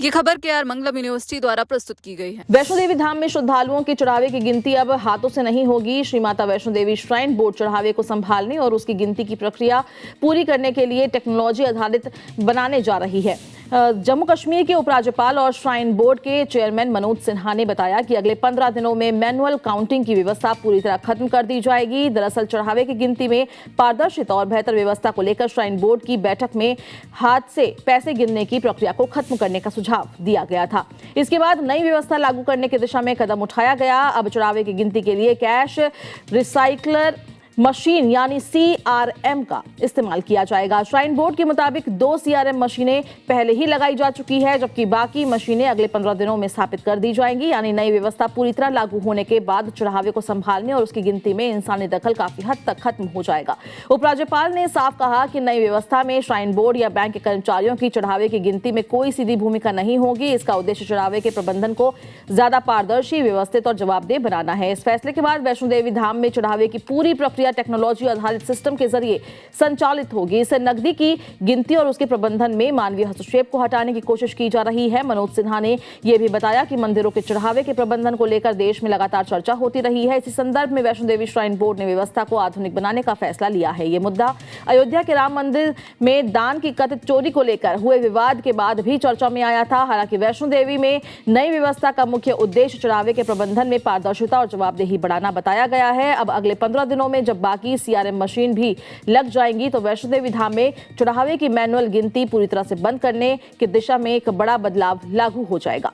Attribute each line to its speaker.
Speaker 1: ये खबर केआर मंगलम यूनिवर्सिटी द्वारा प्रस्तुत की गई है।
Speaker 2: वैष्णो देवी धाम में श्रद्धालुओं के चढ़ावे की गिनती अब हाथों से नहीं होगी। श्री माता वैष्णो देवी श्राइन बोर्ड चढ़ावे को संभालने और उसकी गिनती की प्रक्रिया पूरी करने के लिए टेक्नोलॉजी आधारित बनाने जा रही है। जम्मू कश्मीर के उपराज्यपाल और श्राइन बोर्ड के चेयरमैन मनोज सिन्हा ने बताया कि अगले 15 दिनों में मैनुअल काउंटिंग की व्यवस्था पूरी तरह खत्म कर दी जाएगी। दरअसल चढ़ावे की गिनती में पारदर्शिता और बेहतर व्यवस्था को लेकर श्राइन बोर्ड की बैठक में हाथ से पैसे गिनने की प्रक्रिया को खत्म करने का सुझाव दिया गया था। इसके बाद नई व्यवस्था लागू करने की दिशा में कदम उठाया गया। अब चढ़ावे की गिनती के लिए कैश रिसाइकलर मशीन यानी CRM का इस्तेमाल किया जाएगा। श्राइन बोर्ड के मुताबिक 2 CRM मशीनें पहले ही लगाई जा चुकी है, जबकि बाकी मशीनें अगले 15 दिनों में स्थापित कर दी जाएंगी। यानी नई व्यवस्था पूरी तरह लागू होने के बाद चढ़ावे को संभालने और उसकी गिनती में इंसानी दखल काफी हद तक खत्म हो जाएगा। उपराज्यपाल ने साफ कहा कि नई व्यवस्था में श्राइन बोर्ड या बैंक के कर्मचारियों की चढ़ावे की गिनती में कोई सीधी भूमिका नहीं होगी। इसका उद्देश्य चढ़ावे के प्रबंधन को ज्यादा पारदर्शी, व्यवस्थित और जवाबदेह बनाना है। इस फैसले के बाद वैष्णो देवी धाम में चढ़ावे की पूरी प्रक्रिया टेक्नोलॉजी आधारित सिस्टम के जरिए संचालित होगी। इससे नकदी की गिनती और उसके प्रबंधन में मानवीय हस्तक्षेप को हटाने की कोशिश की जा रही है। मनोज सिन्हा ने यह भी बताया कि मंदिरों के चढ़ावे के प्रबंधन को लेकर देश में लगातार चर्चा होती रही है। इसी संदर्भ में वैष्णो देवी श्राइन बोर्ड ने व्यवस्था को आधुनिक बनाने का फैसला लिया है। ये मुद्दा अयोध्या के राम मंदिर में दान की कथित चोरी को लेकर हुए विवाद के बाद भी चर्चा में आया था। हालांकि वैष्णो देवी में नई व्यवस्था का मुख्य उद्देश्य चढ़ावे के प्रबंधन में पारदर्शिता और जवाबदेही बढ़ाना बताया गया है। अब अगले 15 दिनों में जब बाकी CRM मशीन भी लग जाएंगी तो वैष्णो देवी धाम में चढ़ावे की मैनुअल गिनती पूरी तरह से बंद करने की दिशा में एक बड़ा बदलाव लागू हो जाएगा।